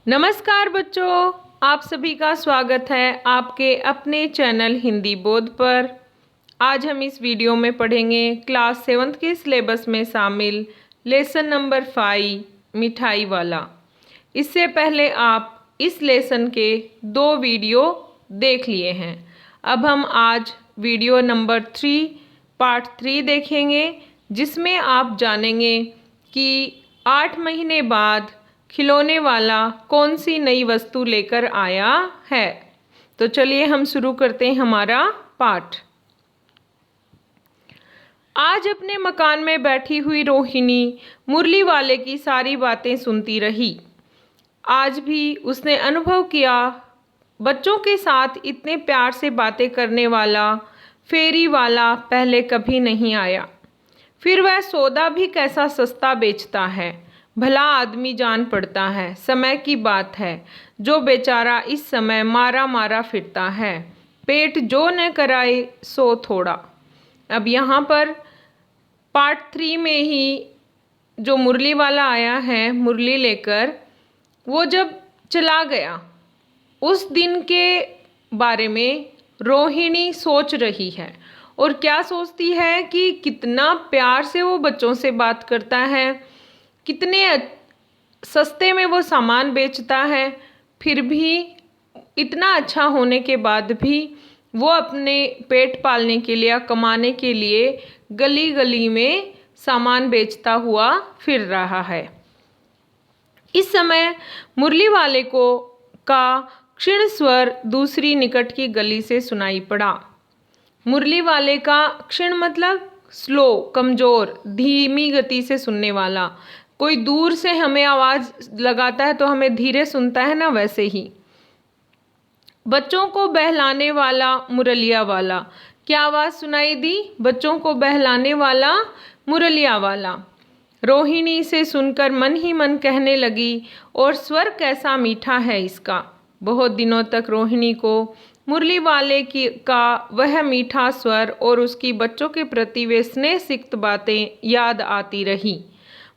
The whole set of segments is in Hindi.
नमस्कार बच्चों, आप सभी का स्वागत है आपके अपने चैनल हिंदी बोध पर। आज हम इस वीडियो में पढ़ेंगे क्लास 7th के सिलेबस में शामिल लेसन नंबर 5 मिठाई वाला। इससे पहले आप इस लेसन के 2 वीडियो देख लिए हैं। अब हम आज वीडियो नंबर 3 पार्ट 3 देखेंगे, जिसमें आप जानेंगे कि 8 महीने बाद खिलौने वाला कौन सी नई वस्तु लेकर आया है। तो चलिए हम शुरू करते हैं हमारा पाठ। आज अपने मकान में बैठी हुई रोहिणी मुरली वाले की सारी बातें सुनती रही। आज भी उसने अनुभव किया, बच्चों के साथ इतने प्यार से बातें करने वाला फेरी वाला पहले कभी नहीं आया। फिर वह सौदा भी कैसा सस्ता बेचता है, भला आदमी जान पड़ता है। समय की बात है, जो बेचारा इस समय मारा मारा फिरता है, पेट जो न कराए सो थोड़ा। अब यहाँ पर पार्ट 3 में ही जो मुरली वाला आया है मुरली लेकर, वो जब चला गया उस दिन के बारे में रोहिणी सोच रही है। और क्या सोचती है कि कितना प्यार से वो बच्चों से बात करता है, कितने सस्ते में वो सामान बेचता है, फिर भी इतना अच्छा होने के बाद भी वो अपने पेट पालने के लिए, कमाने के लिए गली गली में सामान बेचता हुआ फिर रहा है। इस समय मुरली वाले को का क्षीण स्वर दूसरी निकट की गली से सुनाई पड़ा। मुरली वाले का क्षीण मतलब स्लो, कमज़ोर, धीमी गति से सुनने वाला। कोई दूर से हमें आवाज़ लगाता है तो हमें धीरे सुनता है ना, वैसे ही। बच्चों को बहलाने वाला मुरलिया वाला। क्या आवाज़ सुनाई दी? बच्चों को बहलाने वाला मुरलिया वाला। रोहिणी से सुनकर मन ही मन कहने लगी, और स्वर कैसा मीठा है इसका। बहुत दिनों तक रोहिणी को मुरली वाले का वह मीठा स्वर और उसकी बच्चों के प्रति वे स्नेह सिक्त बातें याद आती रही।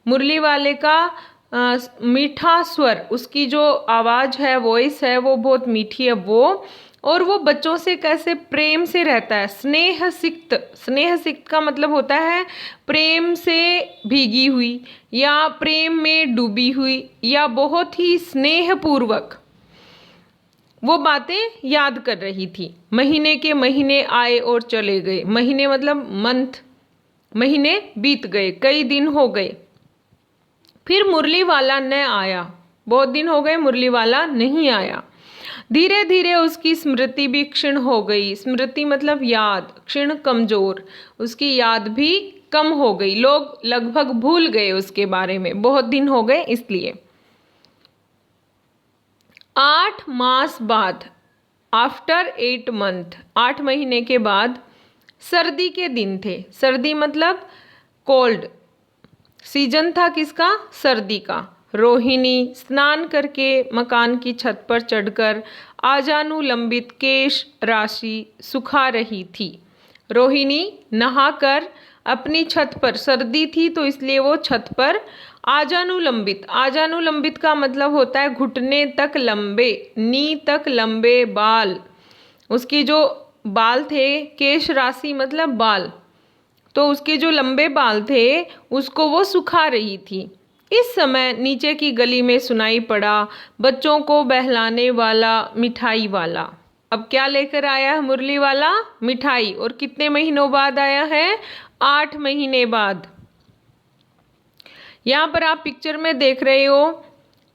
मुरली वाले का मीठा स्वर, उसकी जो आवाज़ है, वॉइस है, वो बहुत मीठी है और वो बच्चों से कैसे प्रेम से रहता है। स्नेह सिक्त, स्नेह सिक्त का मतलब होता है प्रेम से भीगी हुई या प्रेम में डूबी हुई या बहुत ही स्नेहपूर्वक वो बातें याद कर रही थी। महीने के महीने आए और चले गए। महीने मतलब मंथ, महीने बीत गए, कई दिन हो गए, फिर मुरली वाला न आया। बहुत दिन हो गए, मुरली वाला नहीं आया। धीरे धीरे उसकी स्मृति भी क्षीण हो गई। स्मृति मतलब याद, क्षीण कमजोर, उसकी याद भी कम हो गई। लोग लगभग भूल गए उसके बारे में, बहुत दिन हो गए इसलिए। 8 मास बाद, आफ्टर 8 मंथ, 8 महीने के बाद सर्दी के दिन थे। सर्दी मतलब कोल्ड, सीजन था किसका? सर्दी का। रोहिणी स्नान करके मकान की छत पर चढ़कर आजानुलंबित केश राशि सुखा रही थी। रोहिणी नहाकर अपनी छत पर, सर्दी थी तो इसलिए वो छत पर आजानुलंबित, आजानुलंबित का मतलब होता है घुटने तक लंबे, नी तक लंबे बाल। उसकी जो बाल थे, केश राशि मतलब बाल, तो उसके जो लंबे बाल थे उसको वो सुखा रही थी। इस समय नीचे की गली में सुनाई पड़ा बच्चों को बहलाने वाला मिठाई वाला। अब क्या लेकर आया है मुरली वाला? मिठाई। और कितने महीनों बाद आया है? 8 महीने बाद। यहाँ पर आप पिक्चर में देख रहे हो,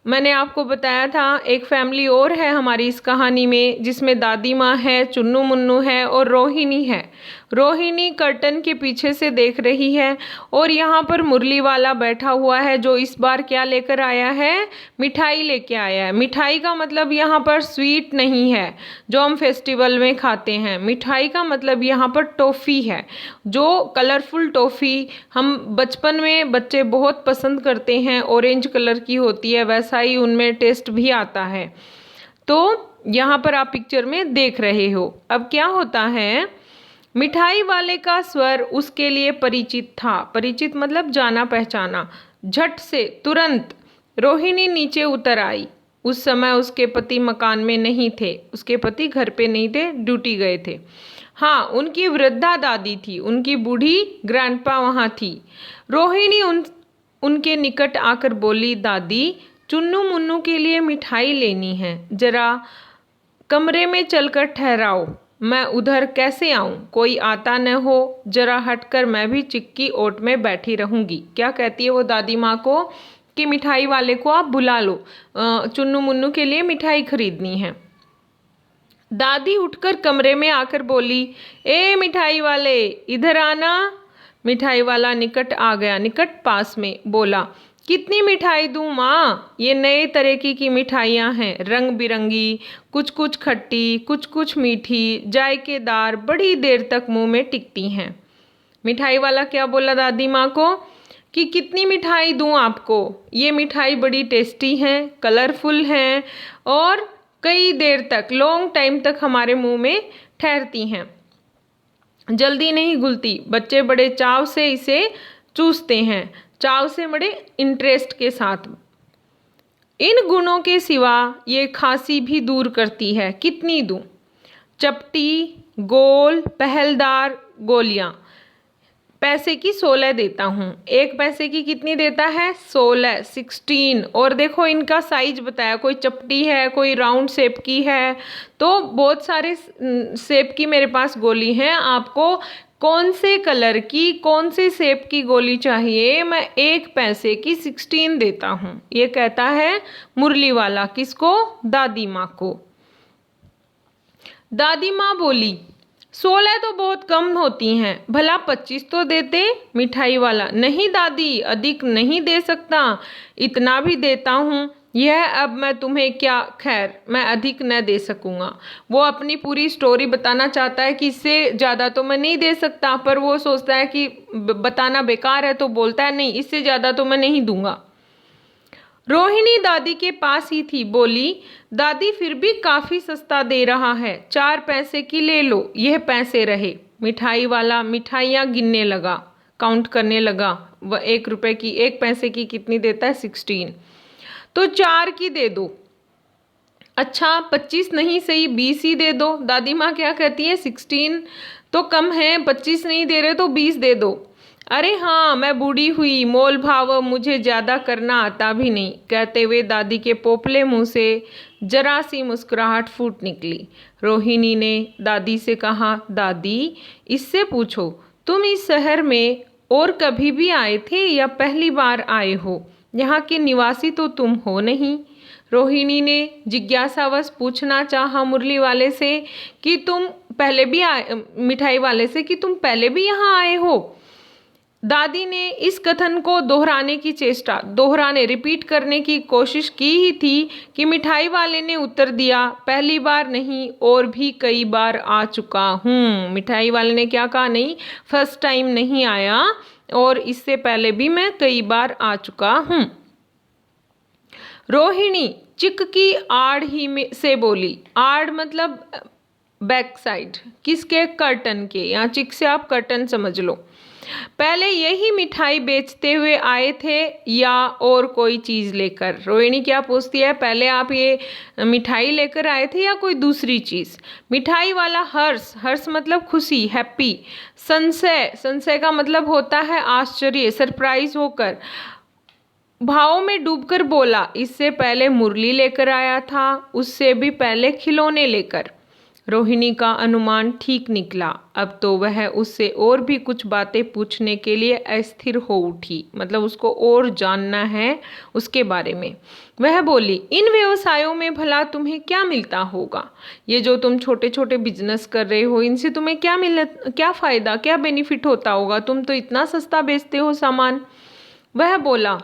मैंने आपको बताया था एक फैमिली और है हमारी इस कहानी में, जिसमें दादी माँ है, चुन्नू मुन्नू है और रोहिणी है। रोहिणी कर्टन के पीछे से देख रही है और यहाँ पर मुरली वाला बैठा हुआ है, जो इस बार क्या लेकर आया है? मिठाई लेके आया है। मिठाई का मतलब यहाँ पर स्वीट नहीं है जो हम फेस्टिवल में खाते हैं। मिठाई का मतलब यहाँ पर टॉफ़ी है, जो कलरफुल टॉफ़ी हम बचपन में बच्चे बहुत पसंद करते हैं, ऑरेंज कलर की होती है, वैसा ही उनमें टेस्ट भी आता है। तो यहाँ पर आप पिक्चर में देख रहे हो। अब क्या होता है, मिठाई वाले का स्वर उसके लिए परिचित था। परिचित मतलब जाना पहचाना। झट से, तुरंत रोहिणी नीचे उतर आई। उस समय उसके पति मकान में नहीं थे, उसके पति घर पे नहीं थे, ड्यूटी गए थे। हाँ, उनकी वृद्धा दादी थी, उनकी बूढ़ी ग्रैंडपा वहाँ थी। रोहिणी उनके निकट आकर बोली, दादी, चुन्नू मुन्नू के लिए मिठाई लेनी है, जरा कमरे में चलकर ठहराओ, मैं उधर कैसे आऊं? कोई आता न हो, जरा हटकर मैं भी चिक्की ओट में बैठी रहूंगी। क्या कहती है वो दादी माँ को कि मिठाई वाले को आप बुला लो, चुन्नू मुन्नू के लिए मिठाई खरीदनी है। दादी उठकर कमरे में आकर बोली, ए मिठाई वाले, इधर आना। मिठाई वाला निकट आ गया, निकट पास में बोला, कितनी मिठाई दूं माँ? ये नए तरह की मिठाइयाँ हैं, रंग बिरंगी, कुछ कुछ खट्टी, कुछ कुछ मीठी, जायकेदार, बड़ी देर तक मुंह में टिकती हैं। मिठाई वाला क्या बोला दादी माँ को कि कितनी मिठाई दूं आपको? ये मिठाई बड़ी टेस्टी हैं, कलरफुल हैं और कई देर तक, लॉन्ग टाइम तक हमारे मुंह में ठहरती हैं, जल्दी नहीं घुलती। बच्चे बड़े चाव से इसे चूसते हैं, चाव से, बड़े इंटरेस्ट के साथ। इन गुणों के सिवा ये खांसी भी दूर करती है। कितनी दूं? चपटी, गोल, पहलदार गोलियां। पैसे की 16 देता हूँ। एक पैसे की कितनी देता है? 16, 16। और देखो इनका साइज बताया, कोई चपटी है, कोई राउंड शेप की है, तो बहुत सारे शेप की मेरे पास गोली हैं। आपको कौन से कलर की, कौन से शेप की गोली चाहिए? मैं एक पैसे की 16 देता हूँ। ये कहता है मुरली वाला, किसको? दादी माँ को। दादी माँ बोली, 16 तो बहुत कम होती हैं, भला 25 तो देते। मिठाई वाला, नहीं दादी, अधिक नहीं दे सकता, इतना भी देता हूँ। यह अब मैं तुम्हें क्या, खैर मैं अधिक न दे सकूँगा। वो अपनी पूरी स्टोरी बताना चाहता है कि इससे ज़्यादा तो मैं नहीं दे सकता, पर वो सोचता है कि बताना बेकार है, तो बोलता है नहीं, इससे ज़्यादा तो मैं नहीं दूंगा। रोहिणी दादी के पास ही थी, बोली, दादी फिर भी काफ़ी सस्ता दे रहा है, 4 पैसे की ले लो, यह पैसे रहे। मिठाई वाला मिठाइयाँ गिनने लगा, काउंट करने लगा। वह 1 रुपए की, 1 पैसे की कितनी देता है? 16। तो 4 की दे दो। अच्छा 25 नहीं सही, 20 ही दे दो। दादी माँ क्या कहती है? 16 तो कम है, 25 नहीं दे रहे तो 20 दे दो। अरे हाँ, मैं बूढ़ी हुई, मोल भाव मुझे ज़्यादा करना आता भी नहीं। कहते हुए दादी के पोपले मुंह से जरा सी मुस्कुराहट फूट निकली। रोहिणी ने दादी से कहा, दादी इससे पूछो, तुम इस शहर में और कभी भी आए थे या पहली बार आए हो? यहाँ के निवासी तो तुम हो नहीं। रोहिणी ने जिज्ञासावश पूछना चाहा मुरली वाले से कि तुम पहले भी आए, मिठाई वाले से कि तुम पहले भी यहाँ आए हो। दादी ने इस कथन को दोहराने रिपीट करने की कोशिश की ही थी कि मिठाई वाले ने उत्तर दिया, पहली बार नहीं और भी कई बार आ चुका हूँ। मिठाई वाले ने क्या कहा? नहीं, फर्स्ट टाइम नहीं आया और इससे पहले भी मैं कई बार आ चुका हूँ। रोहिणी चिक की आड़ ही में से बोली। आड़ मतलब बैक साइड, किसके? कर्टन के। यहाँ चिक से आप कर्टन समझ लो। पहले यही मिठाई बेचते हुए आए थे या और कोई चीज़ लेकर? रोहिणी क्या पूछती है? पहले आप ये मिठाई लेकर आए थे या कोई दूसरी चीज़? मिठाई वाला हर्ष, हर्ष मतलब खुशी, हैप्पी। संशय, संशय का मतलब होता है आश्चर्य, सरप्राइज होकर, भावों में डूबकर बोला, इससे पहले मुरली लेकर आया था, उससे भी पहले खिलौने लेकर। रोहिणी का अनुमान ठीक निकला। अब तो वह उससे और भी कुछ बातें पूछने के लिए अस्थिर हो उठी, मतलब उसको और जानना है उसके बारे में। वह बोली, इन व्यवसायों में भला तुम्हें क्या मिलता होगा? ये जो तुम छोटे छोटे बिजनेस कर रहे हो, इनसे तुम्हें क्या फ़ायदा, क्या बेनिफिट होता होगा? तुम तो इतना सस्ता बेचते हो सामान। वह बोला,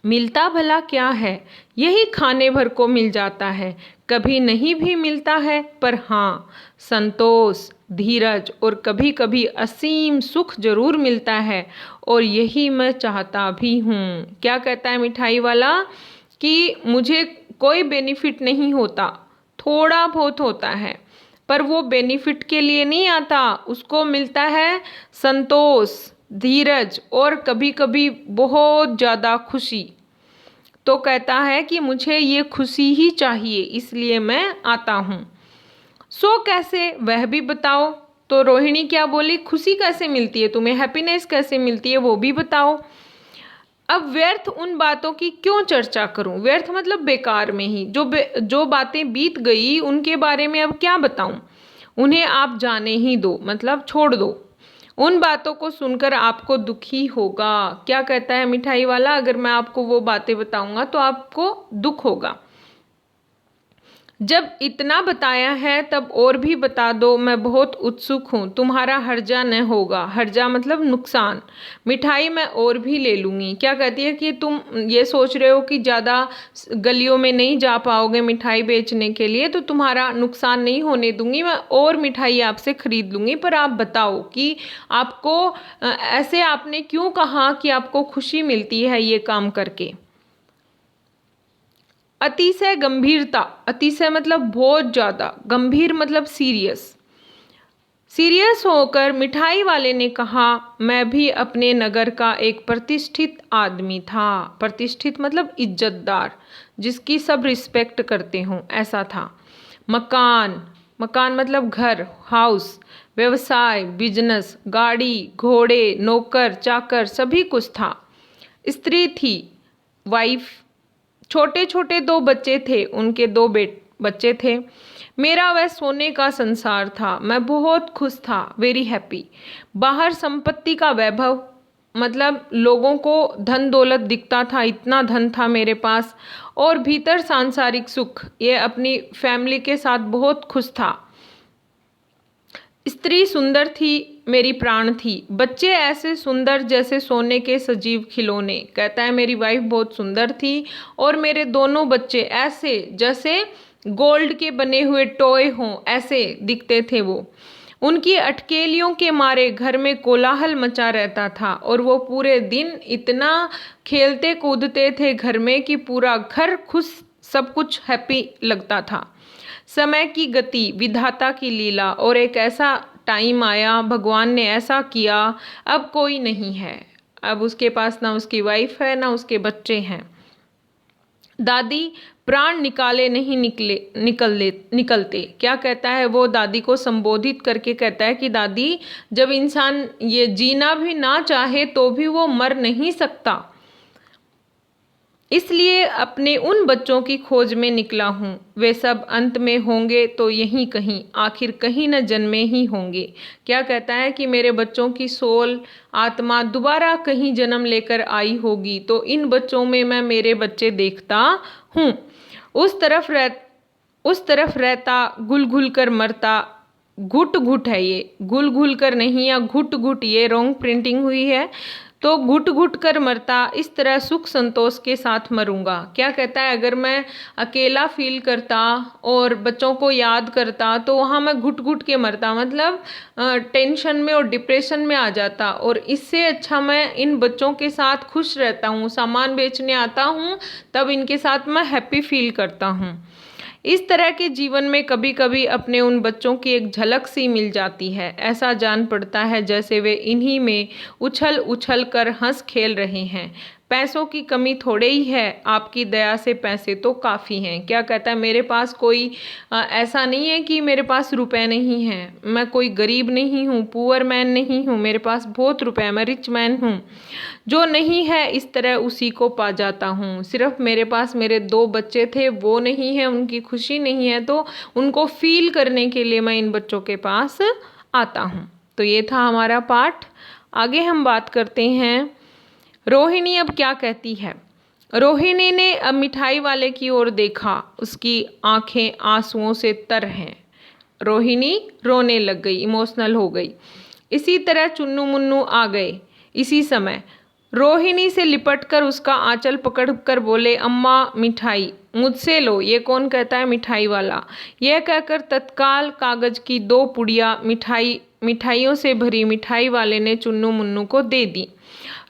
मिलता भला क्या है, यही खाने भर को मिल जाता है, कभी नहीं भी मिलता है, पर हाँ संतोष, धीरज और कभी कभी असीम सुख जरूर मिलता है, और यही मैं चाहता भी हूँ। क्या कहता है मिठाई वाला? कि मुझे कोई बेनिफिट नहीं होता, थोड़ा बहुत होता है, पर वो बेनिफिट के लिए नहीं आता, उसको मिलता है संतोष, धीरज और कभी कभी बहुत ज़्यादा खुशी। तो कहता है कि मुझे ये खुशी ही चाहिए, इसलिए मैं आता हूँ। सो कैसे, वह भी बताओ। तो रोहिणी क्या बोली, खुशी कैसे मिलती है तुम्हें, हैप्पीनेस कैसे मिलती है वो भी बताओ। अब व्यर्थ उन बातों की क्यों चर्चा करूं, व्यर्थ मतलब बेकार में ही, जो बातें बीत गई उनके बारे में अब क्या बताऊं, उन्हें आप जाने ही दो, मतलब छोड़ दो। उन बातों को सुनकर आपको दुखी होगा। क्या कहता है मिठाई वाला, अगर मैं आपको वो बातें बताऊंगा तो आपको दुख होगा। जब इतना बताया है तब और भी बता दो, मैं बहुत उत्सुक हूँ, तुम्हारा हर्जा न होगा। हर्जा मतलब नुकसान। मिठाई मैं और भी ले लूँगी। क्या कहती है कि तुम ये सोच रहे हो कि ज़्यादा गलियों में नहीं जा पाओगे मिठाई बेचने के लिए, तो तुम्हारा नुकसान नहीं होने दूंगी, मैं और मिठाई आपसे खरीद लूँगी। पर आप बताओ कि आपको ऐसे आपने क्यों कहा कि आपको खुशी मिलती है ये काम करके। अतिशय गंभीरता, अतिशय मतलब बहुत ज़्यादा, गंभीर मतलब सीरियस। सीरियस होकर मिठाई वाले ने कहा, मैं भी अपने नगर का एक प्रतिष्ठित आदमी था। प्रतिष्ठित मतलब इज्जतदार, जिसकी सब रिस्पेक्ट करते हों, ऐसा था। मकान, मकान मतलब घर, हाउस, व्यवसाय, बिजनेस, गाड़ी, घोड़े, नौकर चाकर, सभी कुछ था। स्त्री थी, वाइफ। छोटे छोटे 2 बच्चे थे, उनके 2 बच्चे थे। मेरा वह सोने का संसार था, मैं बहुत खुश था, वेरी हैप्पी। बाहर संपत्ति का वैभव, मतलब लोगों को धन दौलत दिखता था, इतना धन था मेरे पास। और भीतर सांसारिक सुख, ये अपनी फैमिली के साथ बहुत खुश था। स्त्री सुंदर थी, मेरी प्राण थी। बच्चे ऐसे सुंदर जैसे सोने के सजीव खिलौने। कहता है मेरी वाइफ बहुत सुंदर थी और मेरे दोनों बच्चे ऐसे जैसे गोल्ड के बने हुए टॉय हों, ऐसे दिखते थे वो। उनकी अटकेलियों के मारे घर में कोलाहल मचा रहता था और वो पूरे दिन इतना खेलते कूदते थे घर में कि पूरा घर खुश, सब कुछ हैप्पी लगता था। समय की गति, विधाता की लीला, और एक ऐसा टाइम आया, भगवान ने ऐसा किया, अब कोई नहीं है। अब उसके पास ना उसकी वाइफ है ना उसके बच्चे हैं। दादी प्राण निकाले नहीं निकलते। क्या कहता है वो, दादी को संबोधित करके कहता है कि दादी, जब इंसान ये जीना भी ना चाहे तो भी वो मर नहीं सकता, इसलिए अपने उन बच्चों की खोज में निकला हूँ। वे सब अंत में होंगे तो यहीं कहीं, आखिर कहीं न जन्मे ही होंगे। क्या कहता है कि मेरे बच्चों की सोल, आत्मा दोबारा कहीं जन्म लेकर आई होगी, तो इन बच्चों में मैं मेरे बच्चे देखता हूँ। उस तरफ रहता, घुल घुल कर मरता। घुट घुट है ये, घुल घुल कर नहीं, या घुट घुट, ये रॉन्ग प्रिंटिंग हुई है। तो घुट घुट कर मरता, इस तरह सुख संतोष के साथ मरूंगा। क्या कहता है, अगर मैं अकेला फील करता और बच्चों को याद करता तो वहाँ मैं घुट घुट के मरता, मतलब टेंशन में और डिप्रेशन में आ जाता। और इससे अच्छा मैं इन बच्चों के साथ खुश रहता हूँ, सामान बेचने आता हूँ तब इनके साथ मैं हैप्पी फील करता हूँ। इस तरह के जीवन में कभी कभी अपने उन बच्चों की एक झलक सी मिल जाती है। ऐसा जान पड़ता है जैसे वे इन्हीं में उछल उछल कर हंस खेल रहे हैं। पैसों की कमी थोड़े ही है, आपकी दया से पैसे तो काफ़ी हैं। क्या कहता है, मेरे पास कोई ऐसा नहीं है कि मेरे पास रुपए नहीं हैं। मैं कोई गरीब नहीं हूँ, पुअर मैन नहीं हूँ, मेरे पास बहुत रुपए हैं, मैं रिच मैन हूँ। जो नहीं है इस तरह उसी को पा जाता हूँ। सिर्फ मेरे पास मेरे 2 बच्चे थे, वो नहीं है, उनकी खुशी नहीं है, तो उनको फील करने के लिए मैं इन बच्चों के पास आता हूँ। तो ये था हमारा पाठ। आगे हम बात करते हैं रोहिणी अब क्या कहती है। रोहिणी ने अब मिठाई वाले की ओर देखा, उसकी आंखें आंसुओं से तर हैं। रोहिणी रोने लग गई, इमोशनल हो गई। इसी तरह चुन्नू मुन्नू आ गए। इसी समय रोहिणी से लिपटकर उसका आंचल पकड़कर बोले, अम्मा मिठाई मुझसे लो। ये कौन कहता है, मिठाई वाला। यह कहकर तत्काल कागज की 2 पुड़िया मिठाइयों से भरी मिठाई वाले ने चुन्नू मुन्नू को दे दी।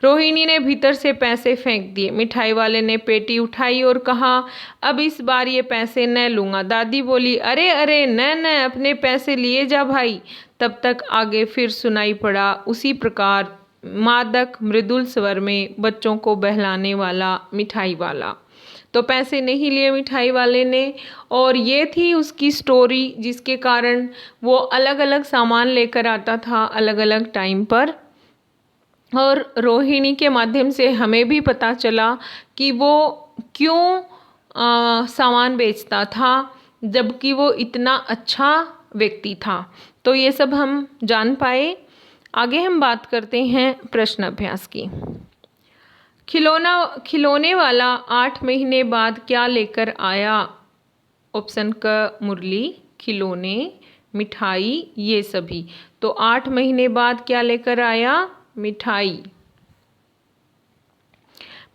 रोहिणी ने भीतर से पैसे फेंक दिए। मिठाई वाले ने पेटी उठाई और कहा, अब इस बार ये पैसे न लूँगा। दादी बोली, अरे अरे न न, अपने पैसे लिए जा भाई। तब तक आगे फिर सुनाई पड़ा उसी प्रकार मादक मृदुल स्वर में बच्चों को बहलाने वाला मिठाई वाला। तो पैसे नहीं लिए मिठाई वाले ने, और ये थी उसकी स्टोरी जिसके कारण वो अलग अलग सामान लेकर आता था अलग अलग टाइम पर। और रोहिणी के माध्यम से हमें भी पता चला कि वो क्यों सामान बेचता था जबकि वो इतना अच्छा व्यक्ति था। तो ये सब हम जान पाए। आगे हम बात करते हैं प्रश्न अभ्यास की। खिलौने वाला 8 महीने बाद क्या लेकर आया? ऑप्शन क मुरली, खिलौने, मिठाई, ये सभी। तो 8 महीने बाद क्या लेकर आया? मिठाई।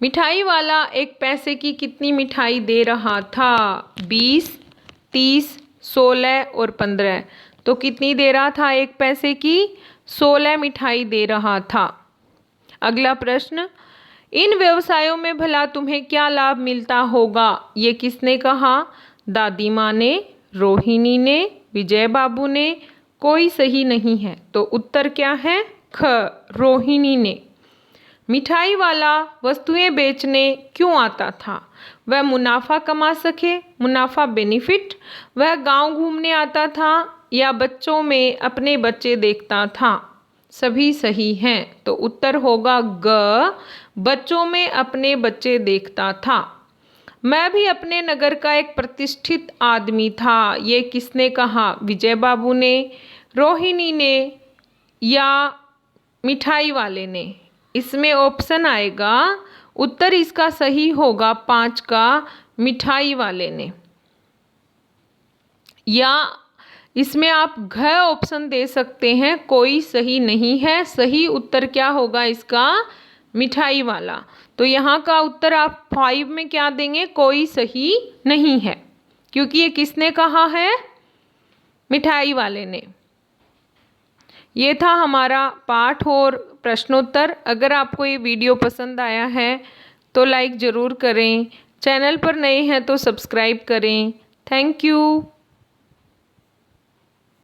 मिठाई वाला एक पैसे की कितनी मिठाई दे रहा था? 20, 30, 16 और 15। तो कितनी दे रहा था एक पैसे की? 16 मिठाई दे रहा था। अगला प्रश्न, इन व्यवसायों में भला तुम्हें क्या लाभ मिलता होगा? ये किसने कहा? दादी माँ ने, रोहिणी ने, विजय बाबू ने। कोई सही नहीं है, तो उत्तर क्या है? ख, रोहिणी ने। मिठाई वाला वस्तुएं बेचने क्यों आता था? वह मुनाफा कमा सके, मुनाफा बेनिफिट, वह गांव घूमने आता था, या बच्चों में अपने बच्चे देखता था? सभी सही हैं, तो उत्तर होगा ग, बच्चों में अपने बच्चे देखता था। मैं भी अपने नगर का एक प्रतिष्ठित आदमी था, ये किसने कहा? विजय बाबू ने, रोहिणी ने, या मिठाई वाले ने? इसमें ऑप्शन आएगा, उत्तर इसका सही होगा 5 का, मिठाई वाले ने। या इसमें आप घ ऑप्शन दे सकते हैं, कोई सही नहीं है। सही उत्तर क्या होगा इसका? मिठाई वाला। तो यहाँ का उत्तर आप 5 में क्या देंगे? कोई सही नहीं है, क्योंकि ये किसने कहा है? मिठाई वाले ने। ये था हमारा पाठ और प्रश्नोत्तर। अगर आपको ये वीडियो पसंद आया है तो लाइक ज़रूर करें, चैनल पर नए हैं तो सब्सक्राइब करें। Thank you.